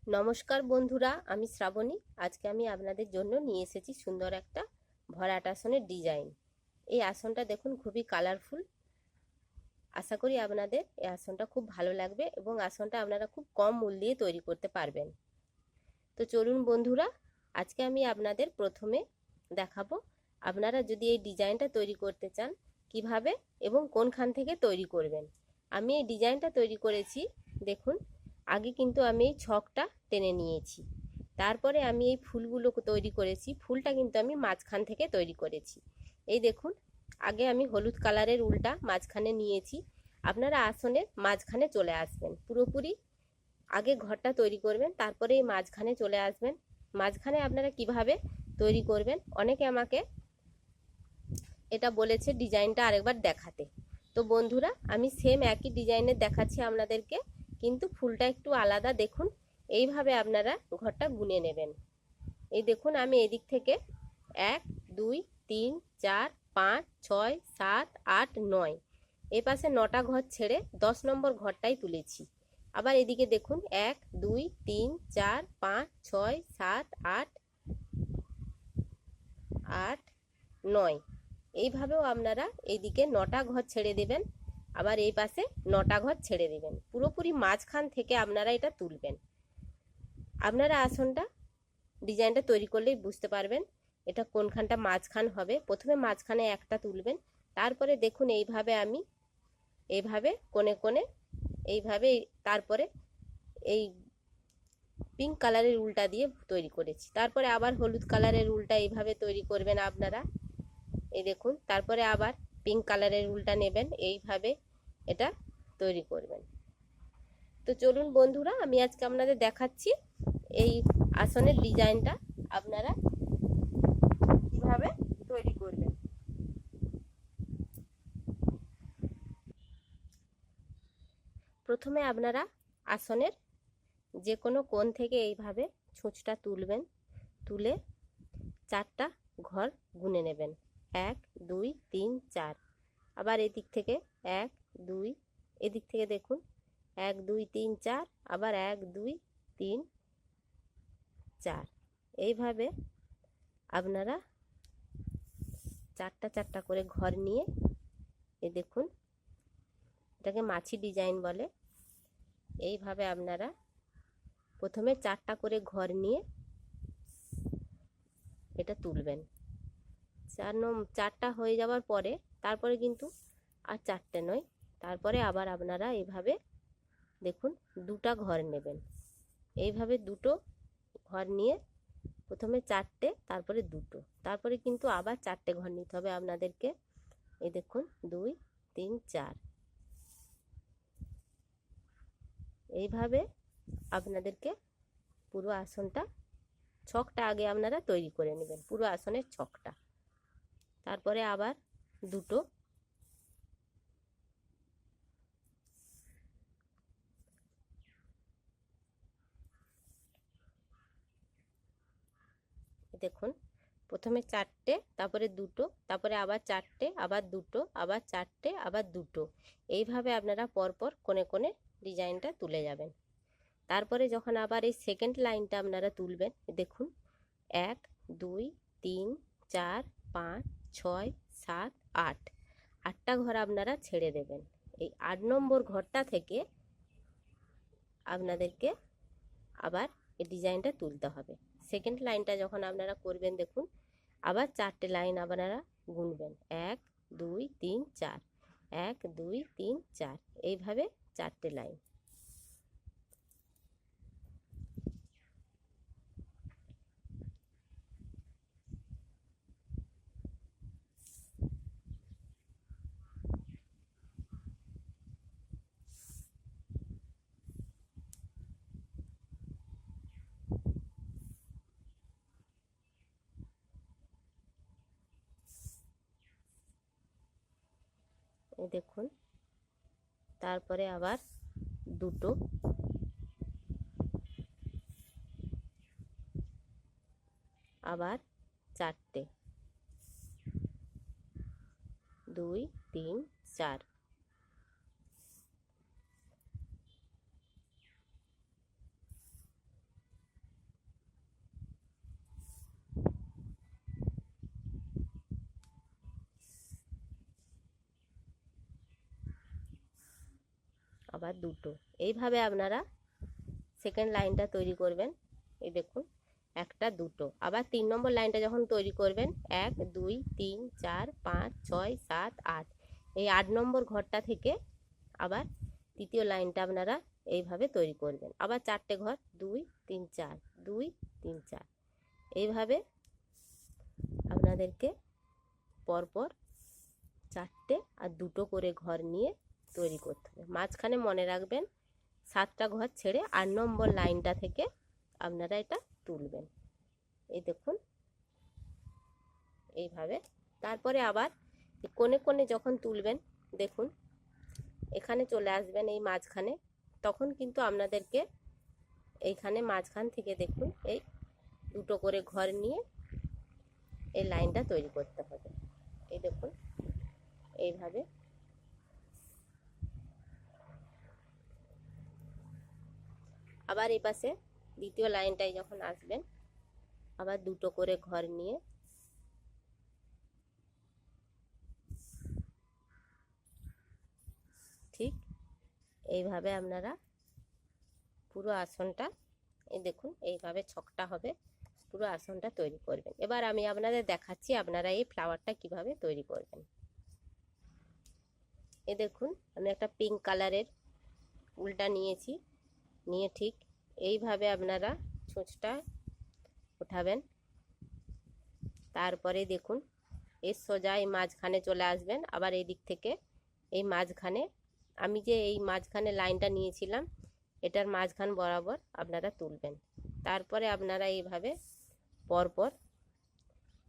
নমস্কার বন্ধুরা, আমি শ্রাবণী। আজকে আমি আপনাদের জন্য নিয়ে এসেছি সুন্দর একটা ভরাট আসনের ডিজাইন। এই আসনটা দেখুন, খুবই কালারফুল। আশা করি আপনাদের এই আসনটা খুব ভালো লাগবে এবং আসনটা আপনারা খুব কম মূল্যে তৈরি করতে পারবেন। তো চলুন বন্ধুরা, আজকে আমি আপনাদের প্রথমে দেখাবো আপনারা যদি এই ডিজাইনটা তৈরি করতে চান কিভাবে এবং কোনখান থেকে তৈরি করবেন। আমি এই ডিজাইনটা তৈরি করেছি, দেখুন। আগে কিন্তু আমি এই ছকটা টেনে নিয়েছি, তারপরে আমি এই ফুলগুলো তৈরি করেছি। ফুলটা কিন্তু আমি মাঝখান থেকে তৈরি করেছি। এই দেখুন, আগে আমি হলুদ কালারের উলটা মাঝখানে নিয়েছি। আপনারা আসনের মাঝখানে চলে আসবেন, পুরোপুরি আগে ঘরটা তৈরি করবেন, তারপরে এই মাঝখানে চলে আসবেন। মাঝখানে আপনারা কিভাবে তৈরি করবেন, অনেকে আমাকে এটা বলেছে ডিজাইনটা আরেকবার দেখাতে। তো বন্ধুরা, আমি সেম একই ডিজাইনের দেখাচ্ছি আপনাদেরকে, কিন্তু ফুলটা একটু আলাদা। দেখুন, এইভাবে আপনারা ঘরটা গুনে নেবেন। এই দেখুন, আমি এদিক থেকে 1 2 3 4 5 6 7 8 9, এ পাশে 9টা ঘর ছেড়ে 10 নম্বর ঘরটাই তুলেছি। আবার এদিকে দেখুন 1 2 3 4 5 6 7 8 8 9, এইভাবেও আপনারা এইদিকে 9টা ঘর ছেড়ে দেবেন, আবার এই পাশে 9টা ঘর ছেড়ে দেবেন। পুরোপুরি মাঝখান থেকে আপনারা এটা তুলবেন। আপনারা আসনটা ডিজাইনটা তৈরি করলেই বুঝতে পারবেন এটা কোনখানটা মাঝখান হবে। প্রথমে মাঝখানে একটা তুলবেন, তারপরে দেখুন এইভাবে আমি এইভাবে কোণে কোণে এইভাবে, তারপরে এই পিঙ্ক কালারের উলটা দিয়ে তৈরি করেছি। তারপরে আবার হলুদ কালারের উলটা এইভাবে তৈরি করবেন আপনারা। এই দেখুন, তারপরে আবার পিঙ্ক কালারের উলটা নেবেন, এইভাবে এটা তৈরি করবেন। তো চলুন বন্ধুরা, আমি আজকে আপনাদের দেখাচ্ছি এই আসনের ডিজাইনটা আপনারা কিভাবে তৈরি করবেন। প্রথমে আপনারা আসনের যে কোনো কোণ থেকে এইভাবে ছুঁচটা তুলবেন, তুলে 4টা ঘর গুনে নেবেন। 1 2 3 4। আবার এদিক থেকে 1 2, এদিক থেকে দেখুন 1 2 3 4, আবার 1 2 3 4। এইভাবে আপনারা 4টা করে ঘর নিয়ে, এই দেখুন, এটাকে মাছি ডিজাইন বলে। এইভাবে আপনারা প্রথমে 4টা করে ঘর নিয়ে এটা তুলবেন। 4টা হয়ে যাওয়ার পরে তারপরে কিন্তু আর 4টে নয়, তারপরে আবার আপনারা এইভাবে দেখুন 2টা ঘর নেবেন। এইভাবে 2টো ঘর নিয়ে প্রথমে 4টে, তারপরে 2টো, তারপরে কিন্তু আবার 4টে ঘর নিতে হবে আপনাদেরকে। এই দেখুন 2 3 4, এইভাবে আপনাদেরকে পুরো আসনটা ছকটা আগে আপনারা তৈরি করে নেবেন, পুরো আসনের ছকটা। তারপরে আবার 2টো, দেখুন প্রথমে 4টে, তারপরে 2টো, তারপরে আবার 4টে, আবার 2টো, আবার 4টে, আবার 2টো, এইভাবে আপনারা পরপর কোণে কোণে ডিজাইনটা তুলে যাবেন। তারপরে যখন আবার এই সেকেন্ড লাইনটা আপনারা তুলবেন, দেখুন 1 2 3 4 5 6 7 8, 8টা ঘর আপনারা ছেড়ে দেবেন। এই 8 নম্বর ঘরটা থেকে আপনাদেরকে আবার এই ডিজাইনটা তুলতে হবে। সেকেন্ড লাইনটা যখন আপনারা করবেন, দেখুন আবার 4টে লাইন আপনারা গুনবেন। 1 2 3 4, 1 2 3 4, এইভাবে 4টে লাইন। এই দেখুন, তারপরে আবার 2টো, আবার 4টে, 2 3 4, আবার দুটো। এইভাবে আপনারা সেকেন্ড লাইনটা তৈরি করবেন। এই দেখুন একটা দুটো। আবার 3 নম্বর লাইনটা যখন তৈরি করবেন 1 2 3 4 5 6 7 8, এই 8 নম্বর ঘরটা থেকে আবার তৃতীয় লাইনটা আপনারা এইভাবে তৈরি করবেন। আবার 4টে ঘর 2 3 4 2 3 4, এইভাবে আপনাদেরকে পরপর 4টে আর দুটো করে ঘর নিয়ে তৈরি করতে হবে। মাঝখানে মনে রাখবেন 7টা ঘর ছেড়ে 8 নম্বর লাইনটা থেকে আপনারা এটা তুলবেন। এই দেখুন এইভাবে। তারপরে আবার কোণে কোণে যখন তুলবেন দেখুন এখানে চলে আসবেন এই মাঝখানে, তখন কিন্তু আপনাদেরকে এইখানে মাঝখান থেকে দেখুন এই দুটো করে ঘর নিয়ে এই লাইনটা তৈরি করতে হবে। এই দেখুন এইভাবে। আবার এই পাশে দ্বিতীয় লাইনটায় যখন আসবেন আবার দুটো করে ঘর নিয়ে ঠিক এইভাবে আপনারা পুরো আসনটা, এই দেখুন এইভাবে ছকটা হবে, পুরো আসনটা তৈরি করবেন। এবার আমি আপনাদের দেখাচ্ছি আপনারা এই ফ্লাওয়ারটা কিভাবে তৈরি করবেন। এই দেখুন আমি একটা পিঙ্ক কালারের উলটা নিয়েছি, নিয়ে ঠিক এইভাবে আপনারা ছুঁচটা উঠাবেন। তারপরে দেখুন এর সোজা এই মাঝখানে চলে আসবেন। আবার এই দিক থেকে এই মাঝখানে, আমি যে এই মাঝখানে লাইনটা নিয়েছিলাম এটার মাঝখান বরাবর আপনারা তুলবেন। তারপরে আপনারা এইভাবে পরপর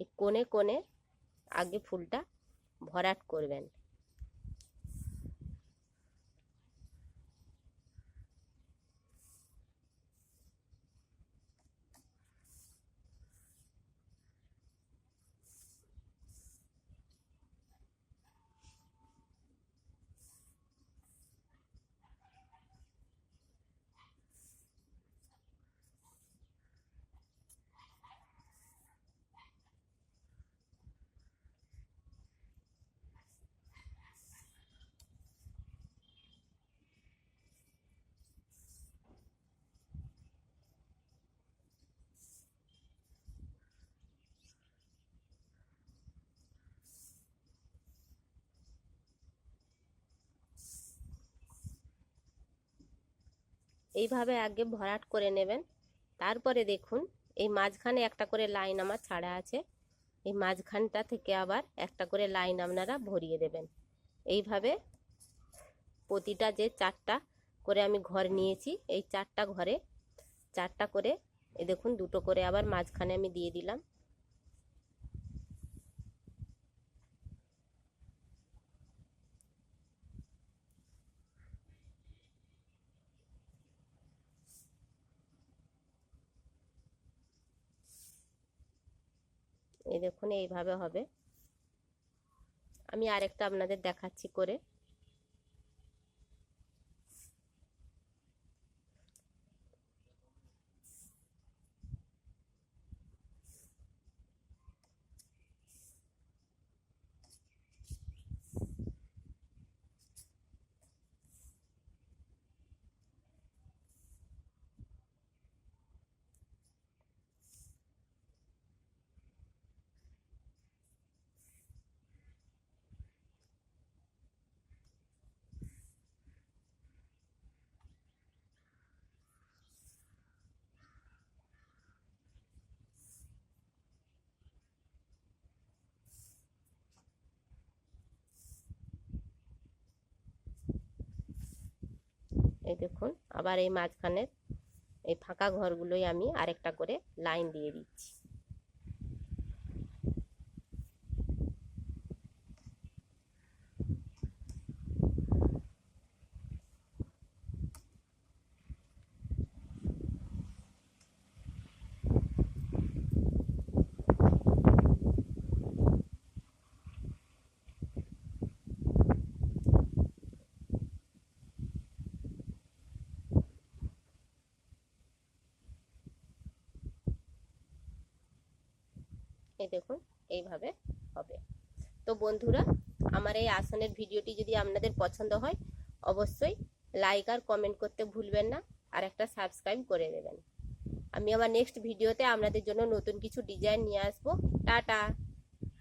এই কোণে কোণে আগে ফুলটা ভরাট করবেন। এইভাবে আগে ভরাট করে নেবেন। তারপরে দেখুন এই মাঝখানে একটা করে লাইন আমার ছাড়া আছে, এই মাঝখানটা থেকে আবার একটা করে লাইন আপনারা ভরিয়ে দেবেন। এইভাবে প্রতিটা যে 4টা করে আমি ঘর নিয়েছি এই 4টা ঘরে 4টা করে, এই দেখুন দুটো করে আবার মাঝখানে আমি দিয়ে দিলাম। এই দেখুন এইভাবে হবে। আমি আরেকটা আপনাদের দেখাচ্ছি করে। এই দেখুন আবার এই মাঝখানের এই ফাঁকা ঘরগুলোই আমি আরেকটা করে লাইন দিয়ে দিচ্ছি। এই দেখুন এইভাবে হবে। তো বন্ধুরা আমার এই আসনের ভিডিওটি যদি আপনাদের পছন্দ হয় অবশ্যই লাইক আর কমেন্ট করতে ভুলবেন না, আর একটা সাবস্ক্রাইব করে দেবেন। আমি আমার নেক্সট ভিডিওতে আপনাদের জন্য নতুন কিছু ডিজাইন নিয়ে আসবো। টাটা।